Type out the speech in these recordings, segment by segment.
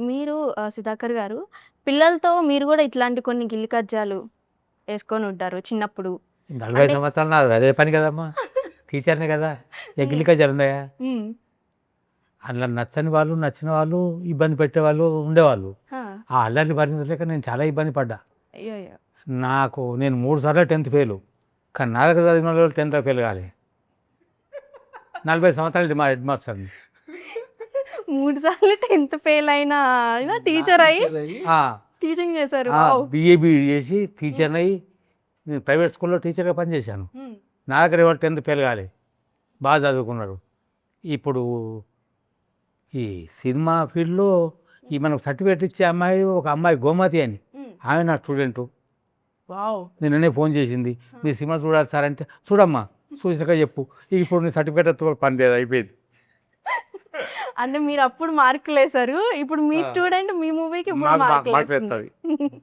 మీరు సుధాకర్ గారు పిల్లలతో మీరు గూడా ఇట్లాంటి కొన్ని గిల్లి కజ్జాలు యేసుకొని ఉంటారు చిన్నప్పుడు. 40 అంటే సంవత్సరాలు నాది అదే పని కదమ్మా. టీచర్‌నే కదా! హ్మ్. ఎగ్గిలిక జరున్నాయా? హ్మ్. అందులో నచ్చని వాళ్ళు, నచ్చిన వాళ్ళు, ఇబ్బంది పెట్టేవాళ్ళు ఉండేవాళ్ళు. ఆ! ఆ అల్లరిని భరించలేక నేను చాలా ఇబ్బంది పడ్డా. అయ్యయ్యో! నేను 3 సార్లు 10థ్ ఫెయిలు. కానీ నా దగ్గర చదివినోళ్ళు 10థ్‌లో ఫెయిల్ కాలే. 40 సంవత్సరాలు మా హెడ్ మాస్టర్‌ని. 3 సార్లు 10థ్ ఫెయిల్ అయిన ఆయన టీచర్ అయ్యి ఆ! టీచింగ్ చేశారు. ఆ! వావ్! బీఏ, బీఈడీ చేసి హ్మ్. టీచర్‌నయ్యి నేను ప్రైవేట్ స్కూల్‌లో టీచర్‌గా పనిచేశాను. హ్మ్. నా దగ్గర ఎవరు 10థ్ ఫెయిల్ కాలే. బాగా చదువుకున్నారు. ఇప్పుడు ఈ సినిమా ఫీల్డ్‌లో ఈ మనకు సర్టిఫికేట్ ఇచ్చే అమ్మాయి ఒక అమ్మాయి గోమతి అని. హ్మ్. ఆమె నా స్టూడెంటు. వావ్! నిన్ననే ఫోన్ చేసింది. ఆ! "మీరు సినిమా చూడాలి సార్" అంటే, "చూడమ్మా, చూసినాక చెప్పు. ఇప్పుడు నీ సర్టిఫికేట్‌తో పని లేదు అయిపోయింది." అంటే మీరప్పుడు మార్కులేసారు. ఇప్పుడు మీ ఆ! స్టూడెంట్ మీ మూవీకి ఇప్పుడు మాకు మార్కులేస్తుంది. మార్కులేస్తది.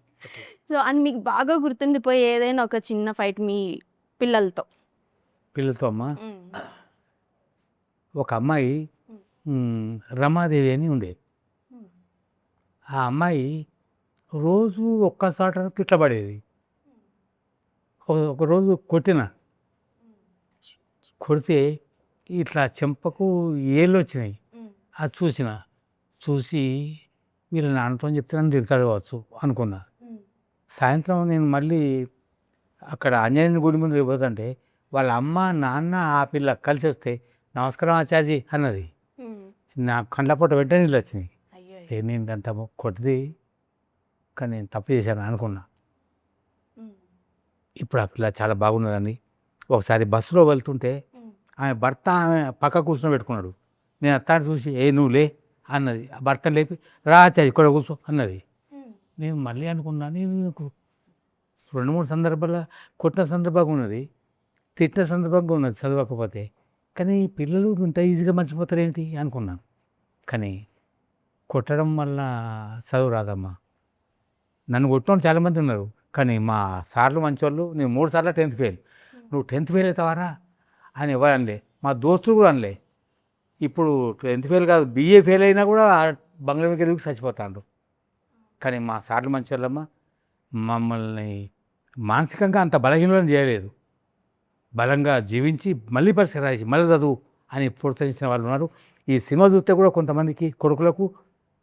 సో, అండ్ మీకు బాగా గుర్తుండిపోయే ఏదైనా ఒక చిన్న ఫైట్ మీ పిల్లలతో? పిల్లలతో అమ్మా, హ్మ్. ఒక అమ్మాయి హ్మ్. హ్మ్, రమాదేవి అని ఉండేది. హ్మ్. ఆ అమ్మాయి రోజు ఒక్కసాట తిట్లబడేది. ఒకరోజు కొట్టినా. హ్మ్. కొడితే ఇట్లా చెంపకు ఏళ్ళొచ్చినాయి. హ్మ్. అది చూసిన. చూసి వీళ్ళ నాన్నతోని చెప్తే నన్ను తిడతాడు కావచ్చు అనుకున్నా. హ్మ్. సాయంత్రం నేను మళ్ళీ అక్కడ ఆంజనేయుని గుడి ముందుకు పోతుంటే వాళ్ళ అమ్మ, నాన్న, ఆ పిల్ల కలిసొస్తే "నమస్కారం ఆచాజీ" అన్నది. హ్మ్. నా కండ్లపొట వెంటనే నీళ్ళొచ్చినాయి. అయ్యయ్యో! నేను అంత కొట్టది కానీ నేను తప్పు చేశాను అనుకున్నా. హ్మ్. ఇప్పుడు ఆ పిల్ల చాలా బాగున్నదండి. ఒకసారి బస్సులో వెళ్తుంటే హ్మ్. ఆమె భర్త ఆమె పక్క కూర్చోబెట్టుకున్నాడు. నేను అత్తాన్ని చూసి నువ్వు లే" అన్నది. ఆ భర్తను లేపి "రా ఆచాజీ ఇక్కడ కూర్చో" అన్నది. హ్మ్. నేను మళ్ళీ అనుకున్నా, నేను 2, 3 సందర్భాల కొట్టిన సందర్భంగా ఉన్నది. తిట్టిన సందర్భంగా ఉన్నది చదవకపోతే. కానీ పిల్లలు ఇంత ఈజీగా మర్చిపోతారేంటి అనుకున్నాను. కానీ కొట్టడం వల్ల చదువు రాదమ్మా. నన్ను కొట్టినోళ్ళు చాలామంది ఉన్నారు. కానీ మా సార్లు మంచోళ్ళు. నేను 3 సార్లు 10థ్ ఫెయిల్. హ్మ్. "నువ్వు 10థ్ ఫెయిల్ అవుతావారా" అని ఎవరు అనలే. మా దోస్తులు కూడా అనలే. ఇప్పుడు 10థ్ ఫెయిల్ కాదు, బీఏ ఫెయిల్ అయినా కూడా బంగ్లా మీద దూకి చచ్చిపోతాండ్రు. కానీ మా సార్లు మంచోళ్ళమ్మా. మమ్మల్ని మానసికంగా అంత బలహీనులను చేయలేదు. బలంగా జీవించి మళ్ళీ పరీక్ష రాసి మళ్ళీ చదువు అని ప్రోత్సహించిన వాళ్ళు ఉన్నారు. ఈ సినిమా చూస్తే కూడా కొంతమందికి కొడుకులకు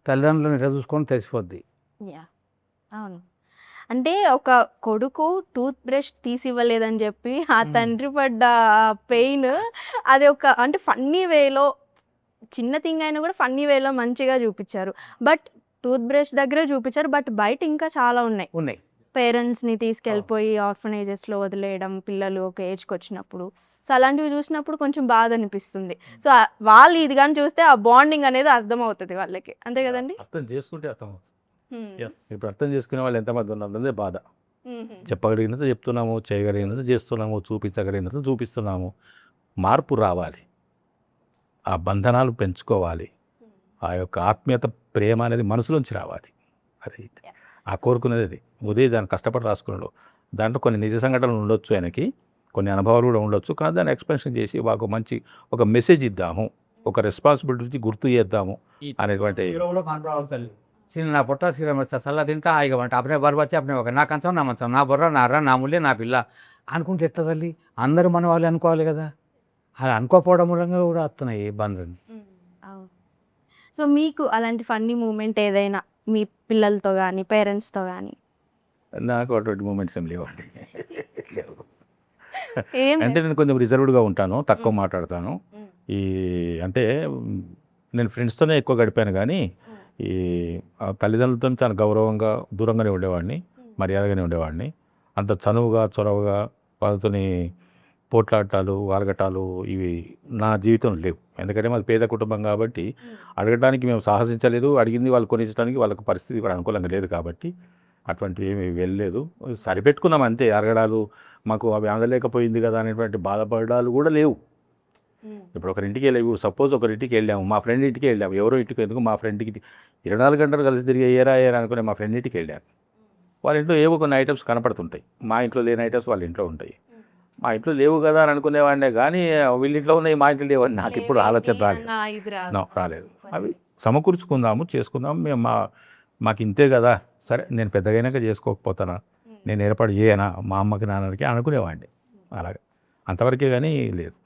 తల్లిదండ్రులను ఎట్లా చూసుకోవాలో తెలిసిపోద్ది. యాహ్! అవును. అంటే ఒక కొడుకు టూత్ బ్రష్ తీసివ్వలేదని జెప్పి, ఆ తండ్రి పడ్డ పెయిన్ అది ఒక అంటే ఫన్నీ వేలో చిన్న థింగ్ అయినా గూడా ఫన్నీ వేలో మంచిగా జూపిచ్చారు. బట్ టూత్ బ్రష్ దగ్గరే జూపిచ్చారు. బట్ బయట ఇంకా చాలా ఉన్నాయి. ఉన్నాయి. పేరెంట్స్‌ని అవును. తీసుకెళ్ళిపోయి ఆర్ఫనేజెస్‌లో వదిలేయడం, పిల్లలు ఒక ఏజ్‌కొచ్చినప్పుడు. సో, అలాంటివి జూసినప్పుడు కొంచెం బాధనిపిస్తుంది. సో, వాళ్ళు ఇది గాని చూస్తే ఆ బాండింగ్ అనేది అర్థమవుతది వాళ్ళకి. అంతే గదండీ! అర్థం చేసుకుంటే అర్థమవుతుంది. హ్మ్. ఇప్పుడు అర్థం చేసుకునే వాళ్ళు ఎంతమంది ఉన్నారన్నదే బాధ. హుహు. చెప్పగలిగినంత చెప్తున్నాము, చేయగలిగినంత చేస్తున్నాము, చూపించగలిగినంత చూపిస్తున్నాము. మార్పు రావాలి. ఆ బంధనాలు పెంచుకోవాలి. హ్మ్. ఆ యొక్క ఆత్మీయత, ప్రేమ అనేది మనసులోంచి రావాలి. అది యాహ్! ఆ కోరుకునేది అది. ఉదయ్ దాన్ని కష్టపడి రాసుకున్నాడు. దాంట్లో కొన్ని నిజ సంఘటనలు ఉండొచ్చు ఆయనకి. కొన్ని అనుభవాలు కూడా ఉండొచ్చు. కానీ దాన్ని ఎక్స్‌ప్లనేషన్ చేసి ఒక మంచి ఒక మెసేజ్ ఇద్దాము. ఒక రెస్పాన్సిబిలిటీ గుర్తు చేద్దాము అనేటువంటి హీరో కూడా కాన్పరావాలి తల్లి. చిన్న పొట్ట సీర సల్లా తింటా హాయిగా వంట అప్పుడే బరువచ్చి అప్పుడే ఒక నా కంచం నా మంచం నా బుర్ర నా ర నా ముల్లె నా పిల్ల అనుకుంటే ఎట్లా తల్లి? అందరూ మన వాళ్ళే అనుకోవాలి కదా! అలా అనుకోకపోవడం మూలంగా కూడా వస్తున్నాయి ఇబ్బందులు. హ్మ్. అవును. సో, మీకు అలాంటి ఫన్నీ మూమెంట్ ఏదైనా మీ పిల్లలతో గాని, పేరెంట్స్‌తో గాని? నాకు అటువంటి మూమెంట్స్ ఏం లేవండి. లేవు. ఏం అంటే లేవు. నేను కొంచెం రిజర్వ్డ్‌గా ఉంటాను. తక్కువ హ్మ్. మాట్లాడతాను. హ్మ్. ఈ అంటే నేను ఫ్రెండ్స్‌తోనే ఎక్కువ గడిపాను గానీ, హ్మ్. ఈ తల్లిదండ్రులతోని చాలా గౌరవంగా, దూరంగానే ఉండేవాడిని. హ్మ్. మర్యాదగానే ఉండేవాడిని. అంత చనువుగా, చొరవగా వాళ్ళతోని పోట్లాటాలు, వాలగటాలు ఇవి నా జీవితంలో లేవు. ఎందుకంటే మాది పేద కుటుంబం కాబట్టి, హ్మ్. అడగడానికి మేము సాహసించలేదు. అడిగింది వాళ్ళు కొనిచ్చడానికి వాళ్ళకి పరిస్థితి కూడా అనుకూలంగా లేదు కాబట్టి, అటువంటివి ఏమి వెళ్ళలేదు. సరిపెట్టుకున్నాం అంతే. అడగడాలు మాకు అవి అందలేకపోయింది కదా అనేటువంటి బాధపడడాలు కూడా లేవు. హ్మ్. ఇప్పుడు ఒకరింటికి వెళ్ళాము, సపోజ్ ఒకరింటికి వెళ్ళాము, మా ఫ్రెండ్ ఇంటికి వెళ్ళాము. ఎవరో ఇంటికి ఎందుకు మా ఫ్రెండ్ ఇంటికి 24 గంటలు కలిసి తిరిగే ఏరా ఏరా అనుకునే మా ఫ్రెండ్ ఇంటికి వెళ్ళాను. వాళ్ళ ఇంట్లో ఏవో కొన్ని ఐటమ్స్ కనపడుతుంటాయి. మా ఇంట్లో లేని ఐటమ్స్ వాళ్ళ ఇంట్లో ఉంటాయి. హ్మ్. మా ఇంట్లో లేవు కదా అని అనుకునేవాడినే కానీ వీళ్ళ ఇంట్లో ఉన్నాయి, మా ఇంట్లో లేవని నాకు ఇప్పుడు ఆలోచన లేవేంటి రాలేదు. అన్న ఇది రాదు. రాలేదు. అవి సమకూర్చుకుందాము, చేసుకుందాం, మేము మాకు ఇంతే కదా, సరే నేను పెద్దగైనాక చేసుకోకపోతానా, నేను ఏర్పాటు చేయనా మా అమ్మకి నాన్నకి అనుకునేవాడిని. అలాగే అంతవరకే కానీ లేదు.